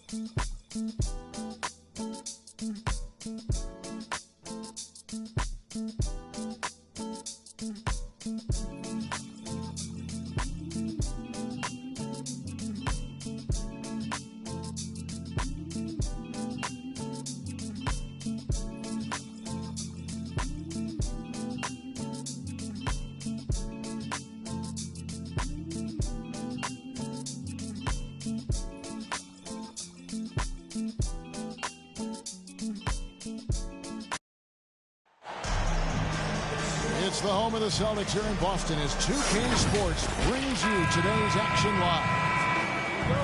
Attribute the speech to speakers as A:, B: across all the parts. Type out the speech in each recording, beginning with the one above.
A: It's the home of the Celtics here in Boston as 2K Sports brings you today's action live.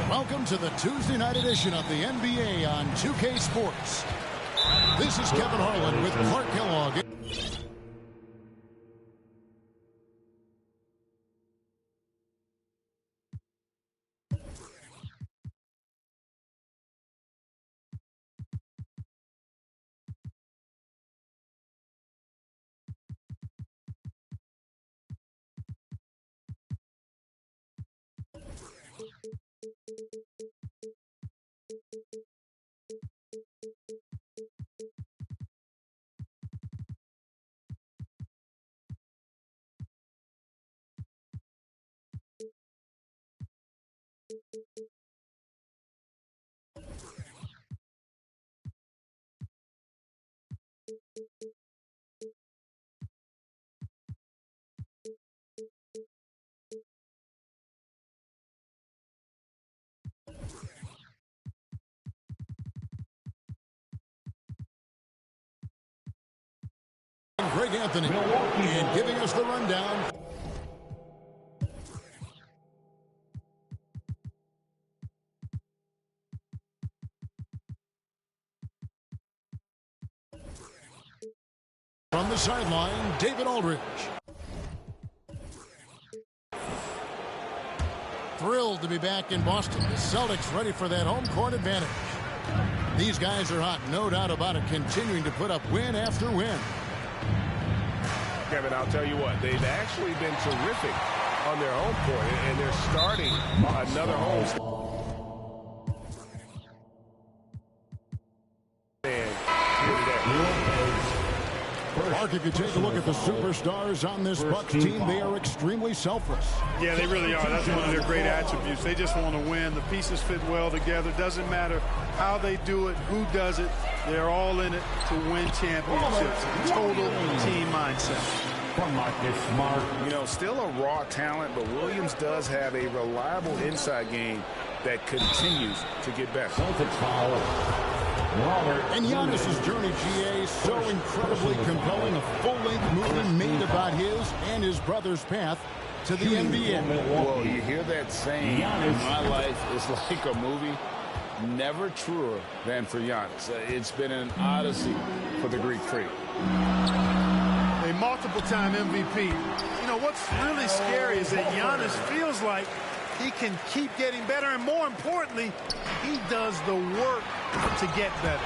A: Welcome to the Tuesday night edition of the NBA on 2K Sports. This is Kevin Harlan with Clark Kellogg. Greg Anthony and giving us the rundown. From the sideline, David Aldridge. Thrilled to be back in Boston. The Celtics ready for that home court advantage. These guys are hot, no doubt about it, continuing to put up win after win.
B: Kevin, I'll tell you what, they've actually been terrific on their home court, and they're starting another home.
A: Mark, if you take a look at the superstars on this Bucks team, they are extremely selfless.
C: Yeah, they really are. That's one of their great attributes. They just want to win. The pieces fit well together. Doesn't matter how they do it, who does it. They're all in it to win championships. Total team mindset.
B: You know, still a raw talent, but Williams does have a reliable inside game that continues to get better.
A: And Giannis's journey, GA, so incredibly compelling. A full-length movie made about his and his brother's path to the NBA.
B: Well, you hear that saying, my life is like a movie. Never truer than for Giannis. It's been an odyssey for the Greek Freak.
C: A multiple-time MVP. You know, what's really scary is that Giannis feels like he can keep getting better, and more importantly, he does the work to get better.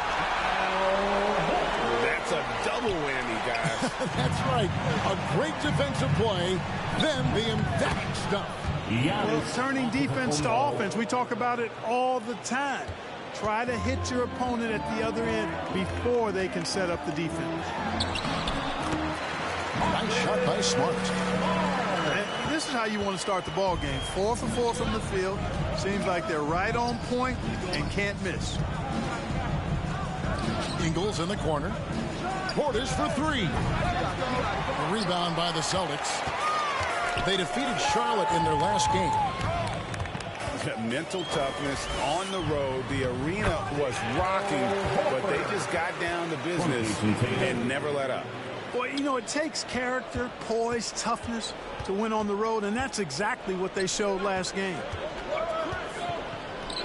B: That's a double whammy, guys.
A: That's right. A great defensive play, then the emphatic stuff.
C: Well, turning defense to offense, we talk about it all the time. Try to hit your opponent at the other end before they can set up the defense.
A: Nice shot by Smart.
C: And this is how you want to start the ball game. 4 for 4 from the field. Seems like they're right on point and can't miss.
A: Ingles in the corner. Portis for 3. A rebound by the Celtics. They defeated Charlotte in their last game.
B: Mental toughness on the road. The arena was rocking, but they just got down to business and never let up.
C: Boy, you know, it takes character, poise, toughness to win on the road, and that's exactly what they showed last game.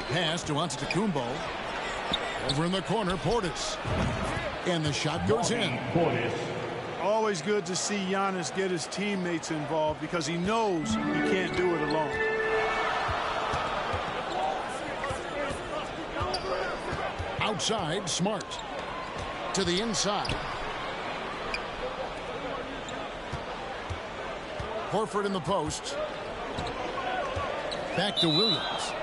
A: Pass to Antetokounmpo. Over in the corner, Portis. And the shot goes in.
C: Always good to see Giannis get his teammates involved because he knows he can't do it alone.
A: Outside, Smart. To the inside. Horford in the post. Back to Williams.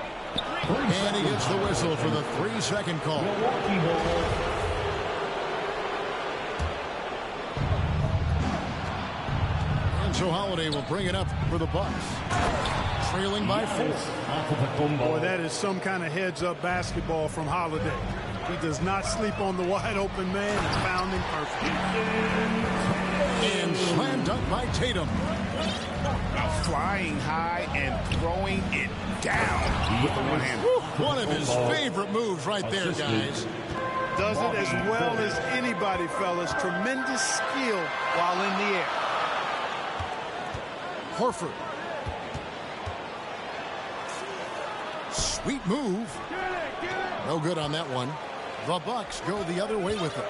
A: And he gets the whistle for the 3-second call. And so Holiday will bring it up for the Bucks. Trailing by 4.
C: Boy, that is some kind of heads-up basketball from Holiday. He does not sleep on the wide-open man and found him perfect.
A: And slam dunk by Tatum.
B: Flying high and throwing it down with the one hand.
A: One of his favorite moves right there, guys.
C: Does it as well as anybody, fellas. Tremendous skill while in the air.
A: Horford. Sweet move. No good on that one. The Bucks go the other way with it.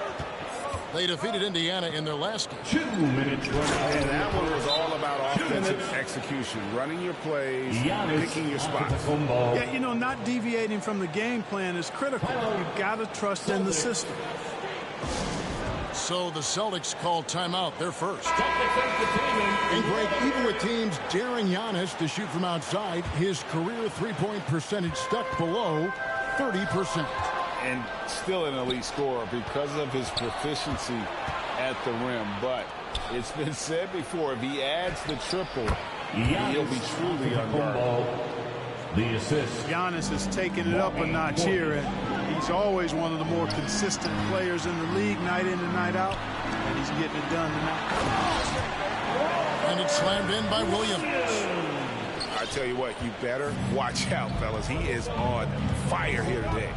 A: They defeated Indiana in their last game.
D: 2 minutes remaining.
B: And that one was all about offensive execution, running your plays, picking your spots.
C: Yeah, you know, not deviating from the game plan is critical. You've got to trust in the system.
A: So the Celtics call timeout. They're first. And Greg, even with teams daring Giannis to shoot from outside, his career three-point percentage stuck below 30%.
B: And still an elite scorer because of his proficiency at the rim. But it's been said before, if he adds the triple, he'll be truly unguardable.
D: The assist.
C: Giannis has taken it up a notch here, and he's always one of the more consistent players in the league, night in and night out, and he's getting it done tonight.
A: And it's slammed in by Williams.
B: I tell you what, you better watch out, fellas. He is on fire here today.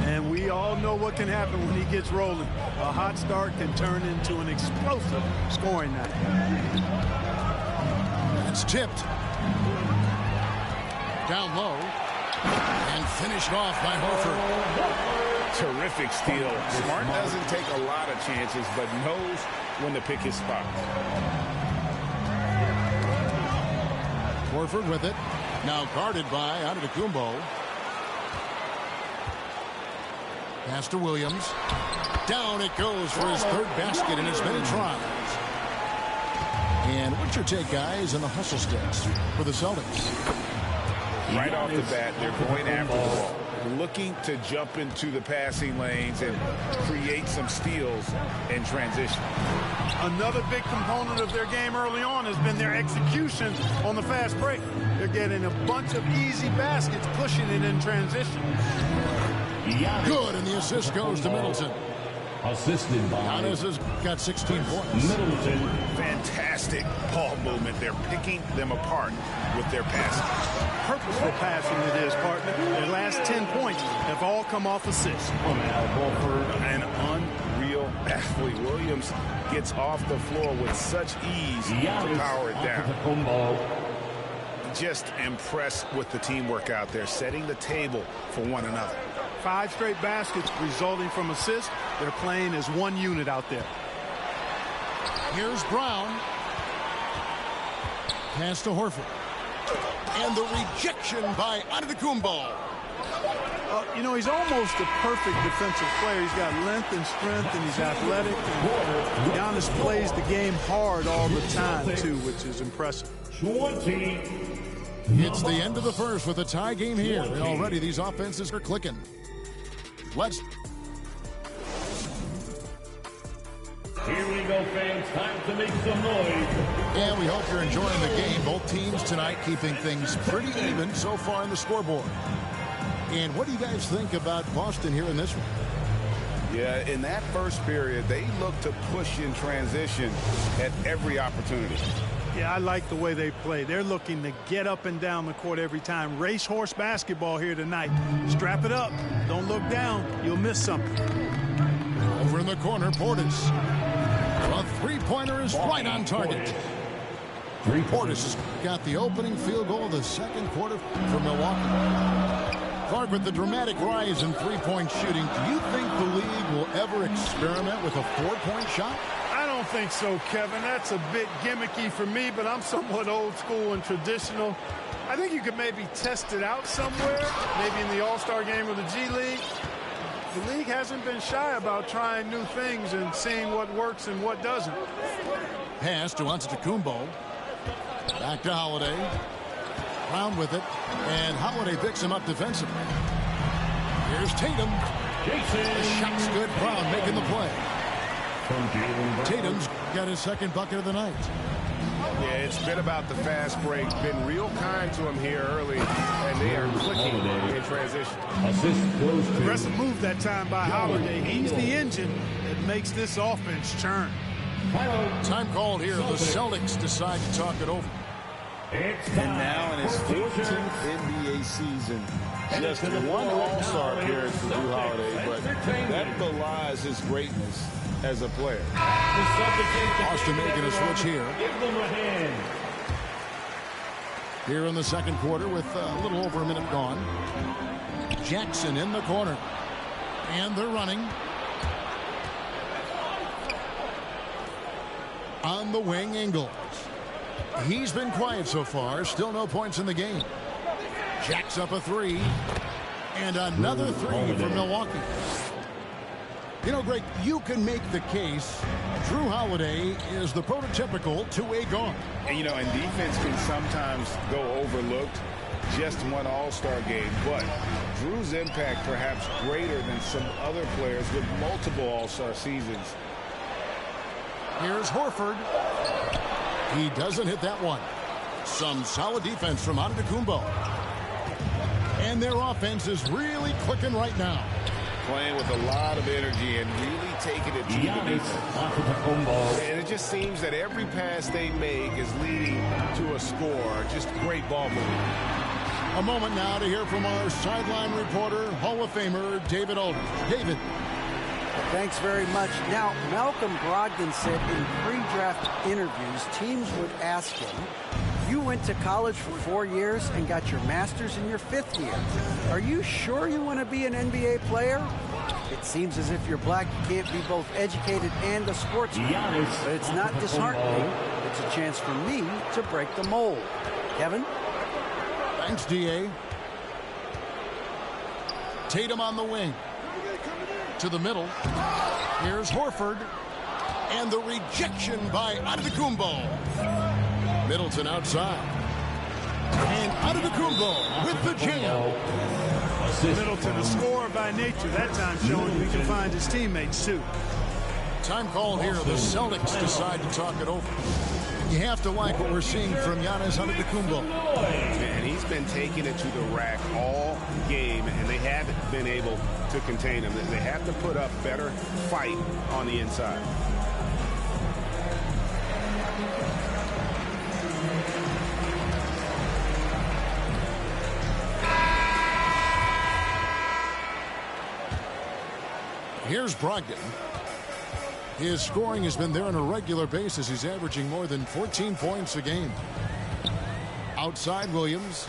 C: And we all know what can happen when he gets rolling. A hot start can turn into an explosive scoring night.
A: It's tipped. Down low. And finished off by Horford.
B: Terrific steal. Smart doesn't take a lot of chances, but knows when to pick his spot.
A: Horford with it. Now guarded by Antetokounmpo. Pass to Williams. Down it goes for his third basket in as many tries. And what's your take, guys, on the hustle sticks for the Celtics?
B: Right off the bat, they're going after the ball, looking to jump into the passing lanes and create some steals in transition.
C: Another big component of their game early on has been their execution on the fast break. They're getting a bunch of easy baskets, pushing it in transition.
A: Good, and the assist goes to Middleton.
D: Assisted by
A: Giannis has got 16 points.
D: Middleton.
B: Fantastic ball movement. They're picking them apart with their passing.
C: Purposeful passing it is, partner. Their last 10 points have all come off assists.
B: An unreal athlete. Williams gets off the floor with such ease to power it down. Just impressed with the teamwork out there, setting the table for one another.
C: 5 straight baskets resulting from assists. They're playing as one unit out there.
A: Here's Brown. Pass to Horford. And the rejection by Antetokounmpo.
C: You know, he's almost a perfect defensive player. He's got length and strength, and he's athletic. And Giannis plays the game hard all the time, too, which is impressive.
D: 20.
A: It's the end of the first with a tie game here. And already these offenses are clicking. Let's.
D: Here we go, fans. Time to make some noise.
A: And we hope you're enjoying the game. Both teams tonight keeping things pretty even so far on the scoreboard. And what do you guys think about Boston here in this one?
B: Yeah, in that first period, they looked to push in transition at every opportunity.
C: Yeah, I like the way they play. They're looking to get up and down the court every time. Racehorse basketball here tonight. Strap it up. Don't look down. You'll miss something.
A: Over in the corner, Portis. A three-pointer is right on target. Portis has got the opening field goal of the second quarter for Milwaukee. Clark, with the dramatic rise in three-point shooting, do you think the league will ever experiment with a four-point shot?
C: I don't think so, Kevin. That's a bit gimmicky for me, but I'm somewhat old school and traditional. I think you could maybe test it out somewhere, maybe in the All-Star game or the G League. The league hasn't been shy about trying new things and seeing what works and what doesn't.
A: Pass to Antetokounmpo. Back to Holiday. Brown with it, and Holiday picks him up defensively. Here's Tatum. The shot's good. Brown making the play. Tatum's got his second bucket of the night.
E: Yeah, it's been about the fast break. Been real kind to him here early, and they are clicking in transition.
C: Aggressive move that time by Holiday. He's the engine that makes this offense churn.
A: Time called here. The Celtics decide to talk it over.
B: And now in his 14th NBA season, just one All-Star appearance for Jrue Holiday, but that belies his greatness as a player.
A: Austin making a switch here. Here in the second quarter with a little over a minute gone. Jackson in the corner. And they're running. On the wing, Ingles. He's been quiet so far. Still no points in the game. Jacks up a three. And another three from Milwaukee. You know, Greg, you can make the case Jrue Holiday is the prototypical two-way guard.
B: And, you know, and defense can sometimes go overlooked. Just one All-Star game. But Jrue's impact perhaps greater than some other players with multiple All-Star seasons.
A: Here's Horford. He doesn't hit that one. Some solid defense from Antetokounmpo. And their offense is really clicking right now.
B: Playing with a lot of energy and really taking it to the defense.
E: And it just seems that every pass they make is leading to a score. Just great ball movement.
A: A moment now to hear from our sideline reporter, Hall of Famer David Aldridge. David.
F: Thanks very much. Now, Malcolm Brogdon said in pre-draft interviews, teams would ask him, you went to college for 4 years and got your master's in your 5th year. Are you sure you want to be an NBA player? It seems as if you're black, you can't be both educated and a sportsman. But it's not disheartening. It's a chance for me to break the mold. Kevin?
A: Thanks, D.A. Tatum on the wing. To the middle. Here's Horford. And the rejection by Antetokounmpo. Middleton outside. And Antetokounmpo with the jam.
C: Middleton, a scorer by nature, that time showing he can find his teammates too.
A: Time called here. The Celtics decide to talk it over. You have to like what we're seeing from Giannis Antetokounmpo.
E: And he's been taking it to the rack all game, and they haven't been able to contain him. They have to put up better fight on the inside.
A: Here's Brogdon. His scoring has been there on a regular basis. He's averaging more than 14 points a game. Outside Williams.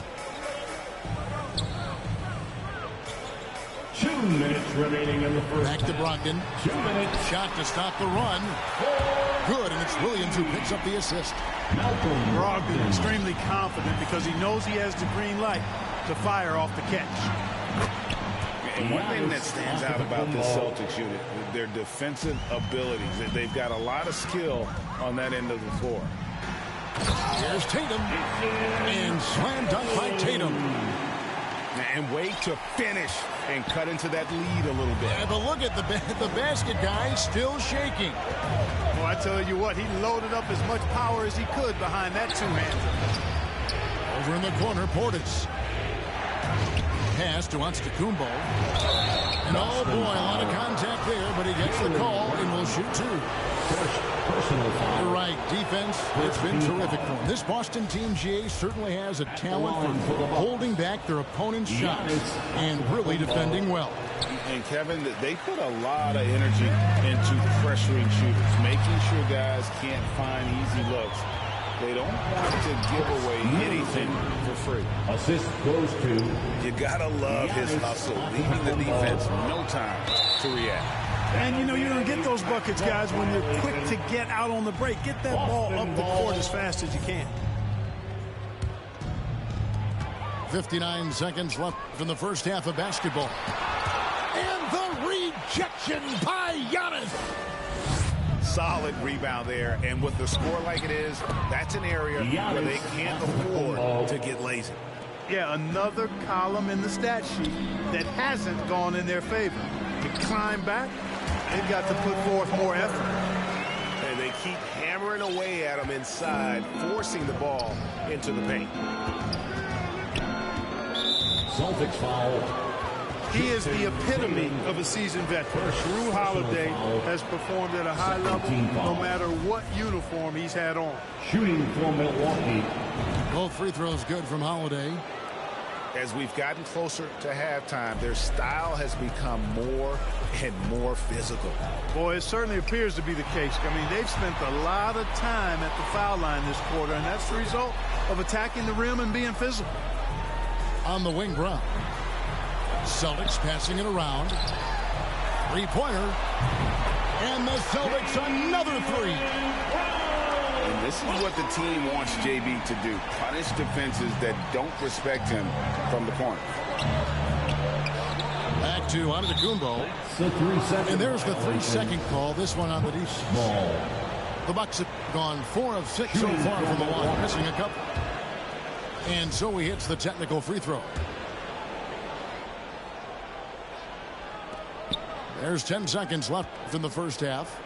D: 2 minutes remaining in the first.
A: Back to Brogdon.
D: 2 minutes.
A: Shot to stop the run. Good, and it's Williams who picks up the assist.
C: Brogdon extremely confident because he knows he has the green light to fire off the catch.
B: And one thing that stands out about this Celtics unit, their defensive abilities. They've got a lot of skill on that end of the floor.
A: Here's Tatum. And slam dunk by Tatum.
E: And wait to finish and cut into that lead a little bit.
A: Yeah, but look at the basket guy still shaking.
C: Well, I tell you what, he loaded up as much power as he could behind that two-hander.
A: Over in the corner, Portis. Pass to Antetokounmpo. And oh boy, a lot of contact there, but he gets the call and will shoot two. You're right, defense, it's been terrific for him. This Boston team, GA, certainly has a talent for holding back their opponent's shots and really defending well.
B: And Kevin, they put a lot of energy into pressuring shooters, making sure guys can't find easy looks. They don't want to give away anything for free.
D: Assist goes to.
B: You gotta love his hustle, leaving the defense no time to react.
C: And you know you're going to get those buckets, guys, when you're quick to get out on the break. Get that ball up the court as fast as you can.
A: 59 seconds left from the first half of basketball. And the rejection by Giannis.
E: solid rebound there. And with the score like it is, that's an area where they can't afford to get lazy.
C: Yeah, another column in the stat sheet that hasn't gone in their favor. To climb back, they've got to put forth more effort.
E: And they keep hammering away at them inside, forcing the ball into the paint.
D: Celtics foul.
C: He is the epitome of a seasoned veteran. Jrue Holiday has performed at a high level no matter what uniform he's had on.
D: Shooting for Milwaukee.
A: Both free throws good from Holiday.
E: As we've gotten closer to halftime, their style has become more and more physical.
C: Boy, it certainly appears to be the case. I mean, they've spent a lot of time at the foul line this quarter, and that's the result of attacking the rim and being physical.
A: On the wing, Brown. Celtics passing it around. Three-pointer. And the Celtics another three.
B: And this is what the team wants JB to do. Punish defenses that don't respect him from the corner.
A: Back to Antetokounmpo. And there's the 3-second call. This one on the defense. The Bucks have gone 4 of 6 so far from the line, missing a couple. And so he hits the technical free throw. There's 10 seconds left in the first half.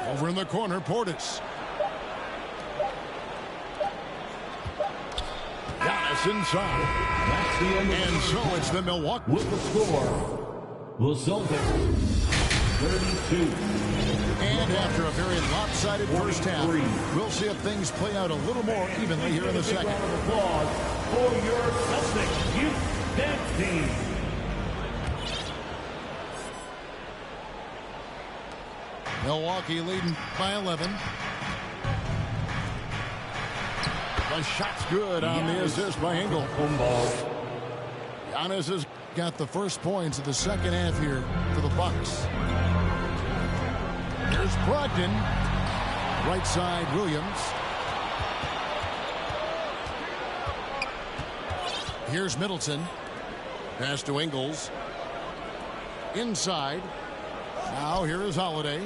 A: Over in the corner, Portis. Giannis inside.
D: That's the end of
A: And so it's the Milwaukee.
D: with the score. The Celtics 32.
A: And after a very lopsided first half, we'll see if things play out a little more evenly here in the second.
D: Round of applause for your Celtics youth dance team.
A: Milwaukee leading by 11. The shot's good on the assist by Engel. Giannis has got the first points of the second half here for the Bucks. Here's Brogdon. Right side, Williams. Here's Middleton. Pass to Ingles. Inside. Now here is Holiday.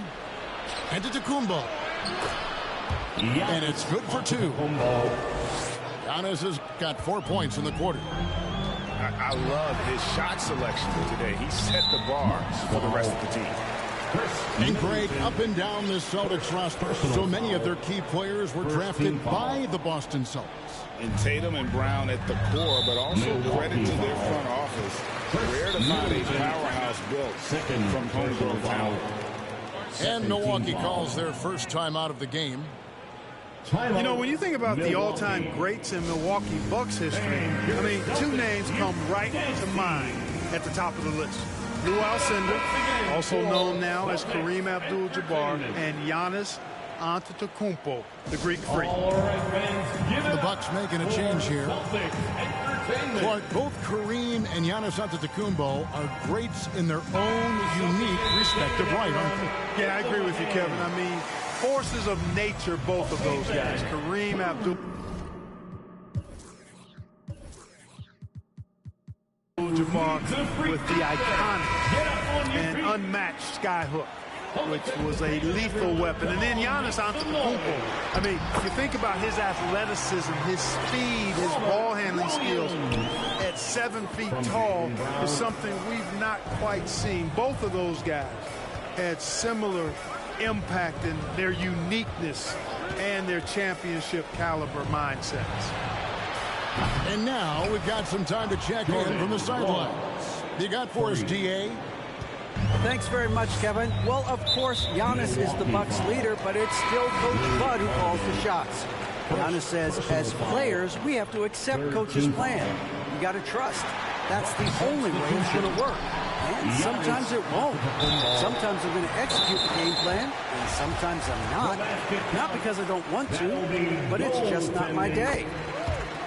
A: Antetokounmpo. And it's good for 2. Giannis has got 4 points in the quarter.
E: I love his shot selection today. He set the bar for the rest of the team.
A: And Greg, up and down this Celtics roster, so many of their key players were drafted by the Boston Celtics.
B: And Tatum and Brown at the core, but also credit to their front office. Rare to find a powerhouse built from homegrown talent.
A: And Milwaukee calls their first time out of the game.
C: You know, when you think about the all-time greats in Milwaukee Bucks history, I mean, 2 names come right to mind at the top of the list. Lou Alcindor, also known now as Kareem Abdul-Jabbar, and Giannis Antetokounmpo, the Greek Freak.
A: The Bucks making a change here. Clark, both Kareem and Giannis Antetokounmpo are greats in their own unique respective right, aren't they?
C: Yeah, I agree with you, Kevin. I mean, forces of nature, both of those guys. Kareem Abdul-Jabbar with the iconic and unmatched skyhook, which was a lethal weapon. And then Giannis Antetokounmpo. I mean, you think about his athleticism, his speed, his ball handling skills at 7 feet tall is something we've not quite seen. Both of those guys had similar impact in their uniqueness and their championship caliber mindsets.
A: And now we've got some time to check in from the sidelines. You got for us, DA?
F: Thanks very much, Kevin. Well, of course, Giannis is the Bucks leader, but it's still Coach Bud who calls the shots. Giannis says, as players, we have to accept Coach's plan. You got to trust. That's the only way it's going to work. And sometimes it won't. Sometimes I'm going to execute the game plan, and sometimes I'm not. Not because I don't want to, but it's just not my day.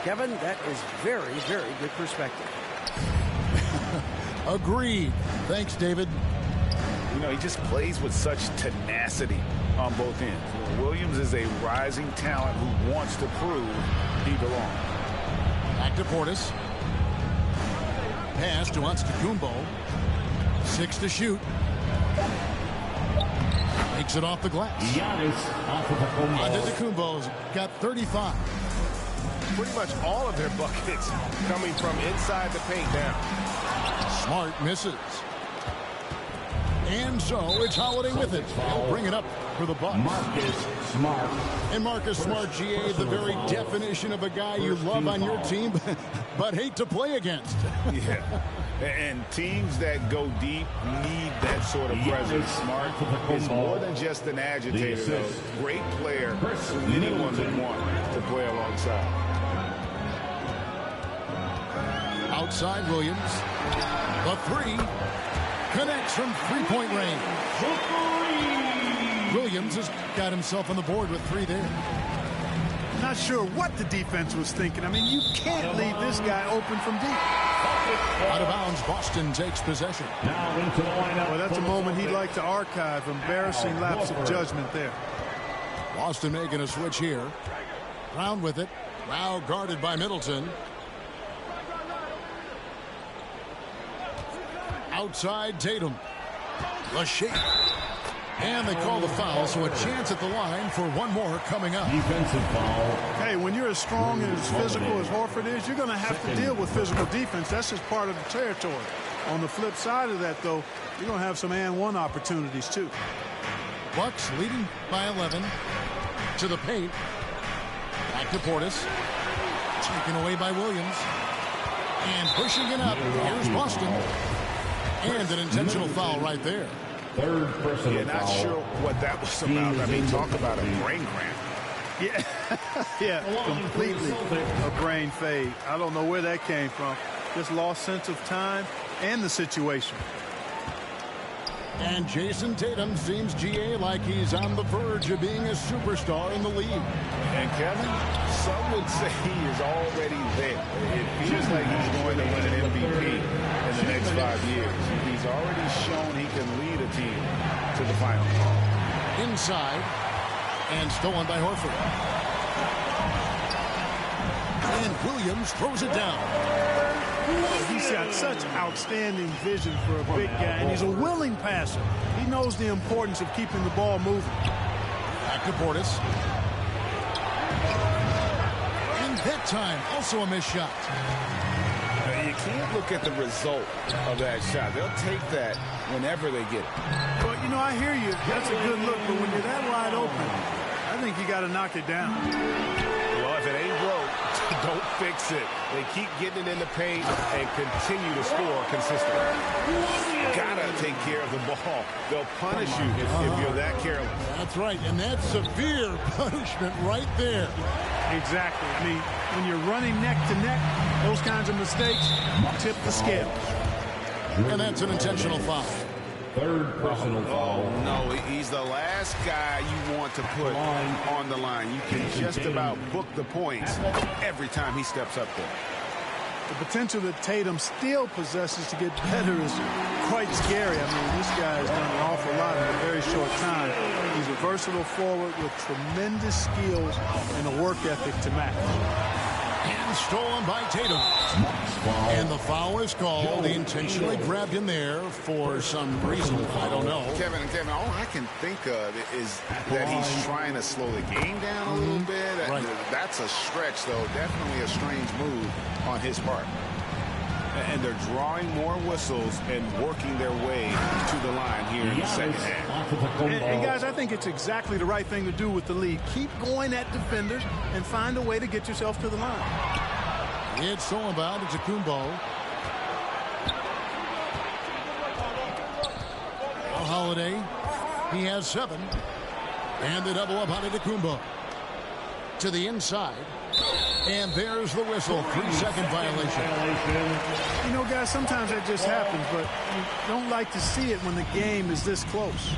F: Kevin, that is very, very good perspective.
A: Agreed. Thanks, David.
E: You know, he just plays with such tenacity on both ends. Williams is a rising talent who wants to prove he belongs.
A: Back to Portis. Pass to Antetokounmpo. 6 to shoot. Takes it off the glass. Antetokounmpo's got 35.
E: Pretty much all of their buckets coming from inside the paint now.
A: Smart misses. And so it's Holiday with it. He'll bring it up for the Bucks.
D: Marcus Smart.
A: And Marcus Smart, GA, the very definition of a guy you love on your team, but hate to play against.
E: Yeah. And teams that go deep need that sort of presence. Smart is more than just an agitator, though. Great player who anyone would want to play alongside.
A: Outside Williams. The three. Connects from three-point range. Williams has got himself on the board with 3 there.
C: Not sure what the defense was thinking. I mean, you can't leave this guy open from deep.
A: Out of bounds, Boston takes possession.
D: Now into the lineup.
C: Well, that's a moment he'd like to archive. Embarrassing lapse of judgment there.
A: Boston making a switch here. Brown with it. Now guarded by Middleton. Outside Tatum. The shake. And they call the foul, so a chance at the line for one more coming up.
D: Defensive foul.
C: Hey, when you're as strong and as physical as Horford is, you're going to have to deal with physical defense. That's just part of the territory. On the flip side of that, though, you're going to have some and one opportunities, too.
A: Bucks leading by 11. To the paint. Back to Portis. Taken away by Williams. And pushing it up. Here's Boston. And an intentional foul right there.
D: Third personal
E: Not
D: foul.
E: sure what that was about. I mean, talk about a brain cramp.
C: Yeah, yeah, completely a brain fade. I don't know where that came from. Just lost sense of time and the situation.
A: And Jason Tatum seems, GA, like he's on the verge of being a superstar in the league.
E: And Kevin, some would say he is already there. It feels like he's going to win an MVP in the next 5 years. He's already shown he can lead a team to the final.
A: Inside. And stolen by Horford. And Williams throws it down.
C: He's got such outstanding vision for a big guy, and he's a willing passer. He knows the importance of keeping the ball moving.
A: Back to Portis. And that time, also a missed shot.
E: You can't look at the result of that shot. They'll take that whenever they get it.
C: But, you know, I hear you. That's a good look, but when you're that wide open, I think you got to knock it down.
E: Well, if it ain't broke, don't fix it. They keep getting it in the paint and continue to score consistently. Gotta take care of the ball. They'll punish you if you're that careless.
A: That's right, and that's severe punishment right there.
C: Exactly. I mean, when you're running neck to neck, those kinds of mistakes tip the scales.
A: And that's an intentional foul.
D: Third personal foul.
E: Oh, no, he's the last guy you want to put on the line. You can just about book the points every time he steps up there.
C: The potential that Tatum still possesses to get better is quite scary. I mean, this guy has done an awful lot in a very short time. He's a versatile forward with tremendous skills and a work ethic to match.
A: And stolen by Tatum. And the foul is called. They intentionally grabbed him there for some reason. I don't know.
E: Kevin, all I can think of is that he's trying to slow the game down a little bit.
A: Right.
E: That's a stretch, though. Definitely a strange move on his part. And they're drawing more whistles and working their way to the line here in the second half.
C: And guys, I think it's exactly the right thing to do with the lead. Keep going at defenders and find a way to get yourself to the line.
A: It's stolen by Antetokounmpo. Now Holiday. He has 7. And the double up on Antetokounmpo. To the inside. And there's the whistle. 3-second violation.
C: You know, guys, sometimes that just happens, but you don't like to see it when the game is this close.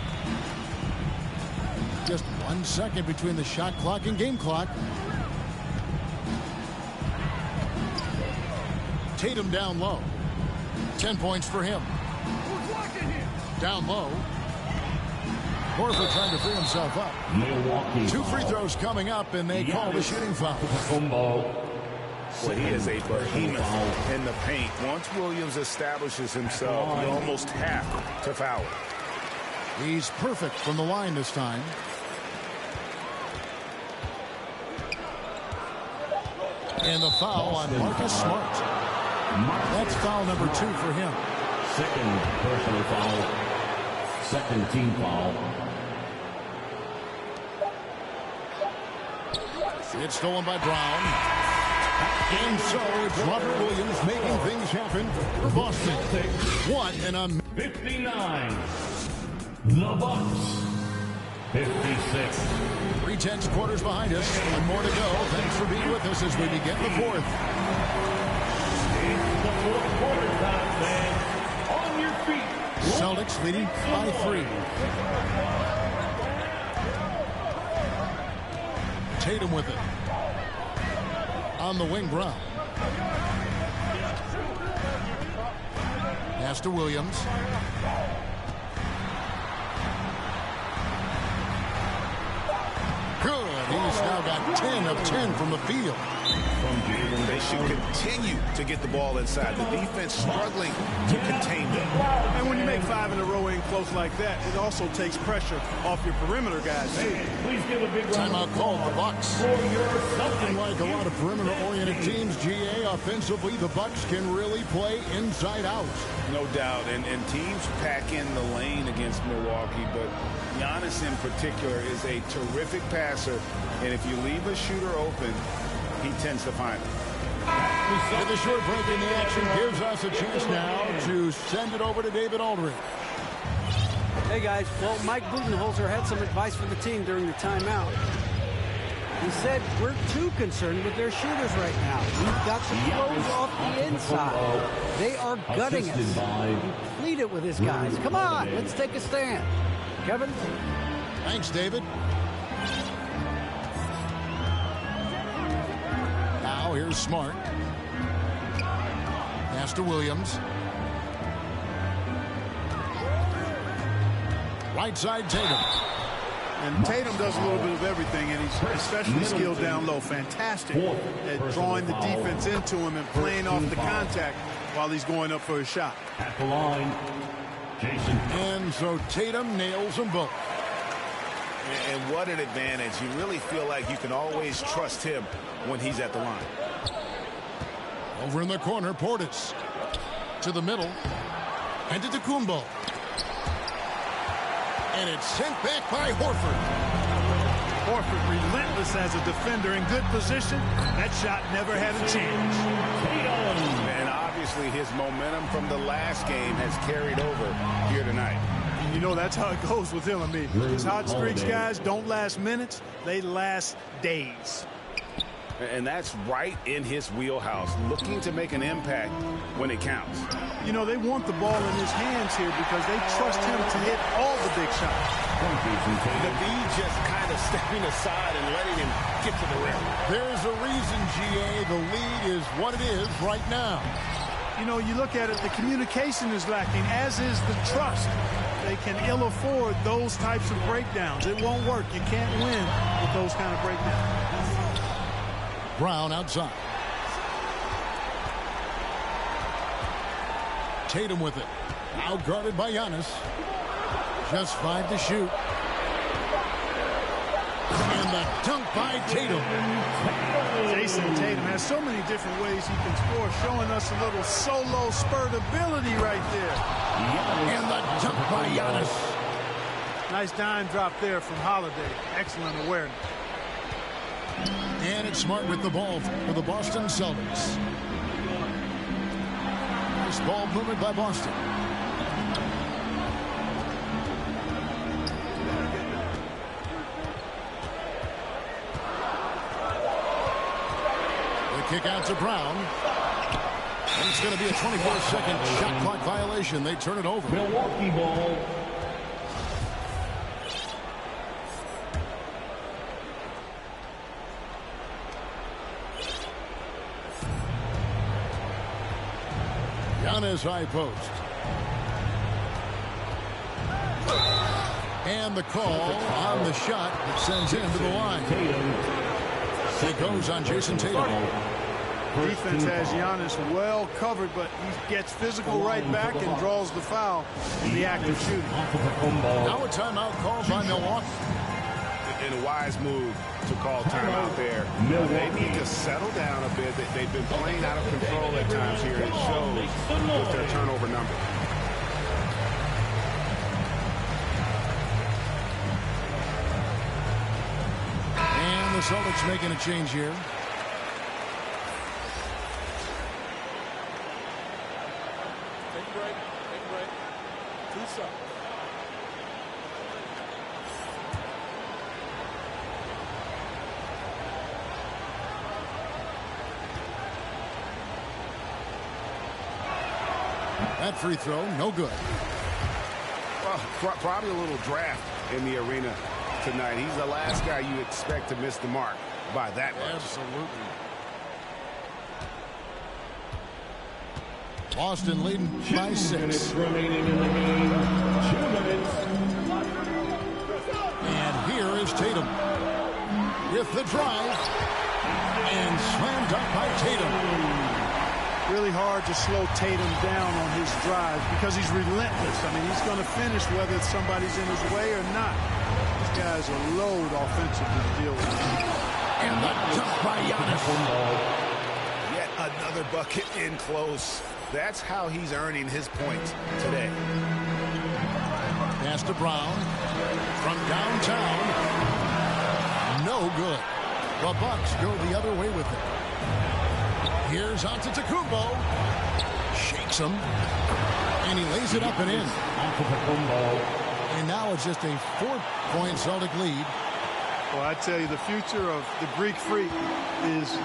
A: Just 1 second between the shot clock and game clock. Tatum down low. 10 points for him. Down low. Horford trying to free himself up.
D: Milwaukee
A: 2 free throws coming up, and they call the shooting foul.
E: Well, he is a behemoth in the paint. Once Williams establishes himself, you almost have to foul him.
A: He's perfect from the line this time. And the foul on Marcus Smart. That's foul number 2 for him.
D: Second personal foul. Second team foul.
A: It's stolen by Brown. And so it's Robert Williams making things happen for Boston. What an
D: 59. The Bucks. 56.
A: 3 quarters behind us. One more to go. Thanks for being with us as we begin the fourth.
D: It's the fourth quarter time, fans. On your feet.
A: Celtics leading by 3. Tatum with it. On the wing, Brown. Pass to Williams. Good. He's now got 10 of 10 from the field.
E: They should continue to get the ball inside. The defense struggling to contain them.
C: And when you make 5 in a row in close like that, it also takes pressure off your perimeter guys.
D: Hey, please give a big round
A: Timeout called the Bucks.
D: for your
A: Something
D: Celtics.
A: like a lot of perimeter-oriented teams, GA, offensively, the Bucks can really play inside out.
B: No doubt, and teams pack in the lane against Milwaukee, but Giannis in particular is a terrific passer, and if you leave a shooter open, he tends to find it.
A: With a short break in the action gives us a chance now to send it over to David Aldridge.
F: Hey, guys. Well, Mike Budenholzer had some advice for the team during the timeout. He said, we're too concerned with their shooters right now. We've got to close off the inside. They are gutting us. He pleaded with his guys. Come on, let's take a stand. Kevin?
A: Thanks, David. Now here's Smart. Pass to Williams. Right side, Tatum.
C: And Tatum does a little bit of everything, and he's especially skilled down low. Fantastic at drawing the defense into him and playing off the contact while he's going up for his shot.
D: At the line, Jason.
A: And so Tatum nails them both.
E: And what an advantage. You really feel like you can always trust him when he's at the line.
A: Over in the corner, Portis. To the middle. And to Kumbo. And it's sent back by Horford.
C: Horford relentless as a defender in good position. That shot never had a chance.
E: And obviously his momentum from the last game has carried over here tonight.
C: And you know that's how it goes with him and me. His hot streaks, guys, don't last minutes. They last days.
E: And that's right in his wheelhouse, looking to make an impact when it counts.
C: You know, they want the ball in his hands here because they trust him to hit all the big shots.
E: The B just kind of stepping aside and letting him get to the rim.
A: There's a reason, GA, the lead is what it is right now.
C: You know, you look at it, the communication is lacking, as is the trust. They can ill afford those types of breakdowns. It won't work. You can't win with those kind of breakdowns.
A: Brown outside. Tatum with it. Now guarded by Giannis. Just 5 to shoot. And the dunk by Tatum.
C: Jason Tatum has so many different ways he can score, showing us a little solo spurt ability right there.
A: And the dunk by Giannis.
C: Nice dime drop there from Holiday. Excellent awareness.
A: And it's Smart with the ball for the Boston Celtics. Nice ball movement by Boston. The kick out to Brown. And it's going to be a 24-second shot clock violation. They turn it over.
D: Milwaukee ball.
A: Giannis high post. And the call on the shot that sends him to the line. It goes on Jason Tatum.
C: Defense has Giannis well covered, but he gets physical right back and draws the foul in the act of shooting.
A: Now a timeout called by Milwaukee.
E: And a wise move to call timeout there. They need to settle down a bit. They've been playing out of control at times here. It shows with their turnover number.
A: And the Celtics making a change here.
C: Take a break. Take a break. 2 seconds.
A: That free throw, no good.
E: Well, probably a little draft in the arena tonight. He's the last guy you expect to miss the mark by that much.
A: Absolutely. Boston leading by 6.
D: 2 minutes remaining in the game. 2 minutes.
A: And here is Tatum with the drive and slammed up by Tatum.
C: Really hard to slow Tatum down on his drives because he's relentless. I mean, he's going to finish whether somebody's in his way or not. These guys are load offensively to deal with.
A: And the jump by Giannis.
E: Yet another bucket in close. That's how he's earning his points today.
A: Pass to Brown from downtown. No good. The Bucks go the other way with it. Here's Antetokounmpo. Shakes him. And he lays it up and in. And now it's just a 4-point Celtic lead.
C: Well, I tell you, the future of the Greek Freak is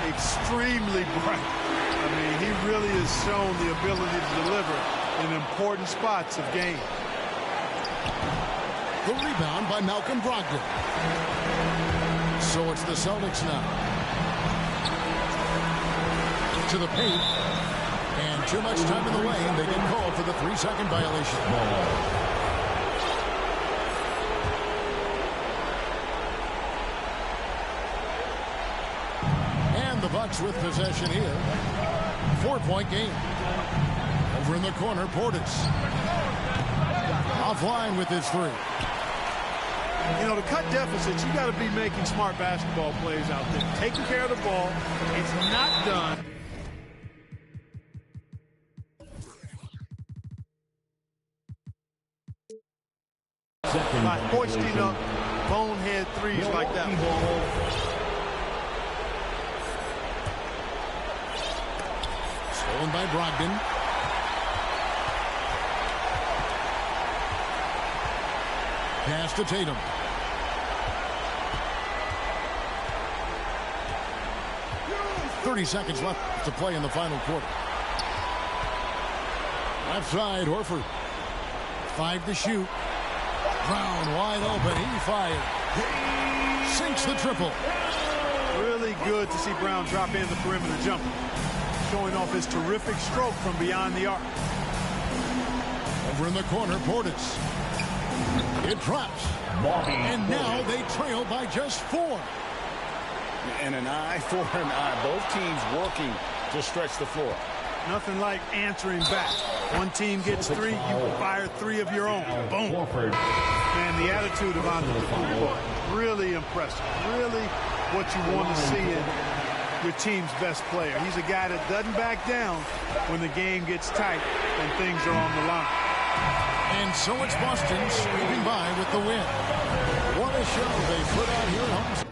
C: extremely bright. I mean, he really has shown the ability to deliver in important spots of game.
A: The rebound by Malcolm Brogdon. So it's the Celtics now. To the paint, and too much time in the lane. They get called for the 3-second violation. And the Bucks with possession here. 4-point game. Over in the corner, Portis. Offline with his 3.
C: You know, to cut deficits, you got to be making smart basketball plays out there. Taking care of the ball. It's not done. By hoisting up bonehead threes like that.
A: Stolen by Brogdon. Pass to Tatum. .30 seconds left to play in the final quarter. Left side, Horford. 5 to shoot. Brown wide open. He fired. Sinks the triple.
C: Really good to see Brown drop in the perimeter jumper. Showing off his terrific stroke from beyond the arc.
A: Over in the corner, Portis. It drops. And now they trail by just 4.
B: And an eye for an eye. Both teams working to stretch the floor.
C: Nothing like answering back. One team gets 3, you fire 3 of your own. Boom. And the attitude of Antetokounmpo, really impressive. Really what you want to see in your team's best player. He's a guy that doesn't back down when the game gets tight and things are on the line.
A: And so it's Boston sweeping by with the win. What a show they put out here at home.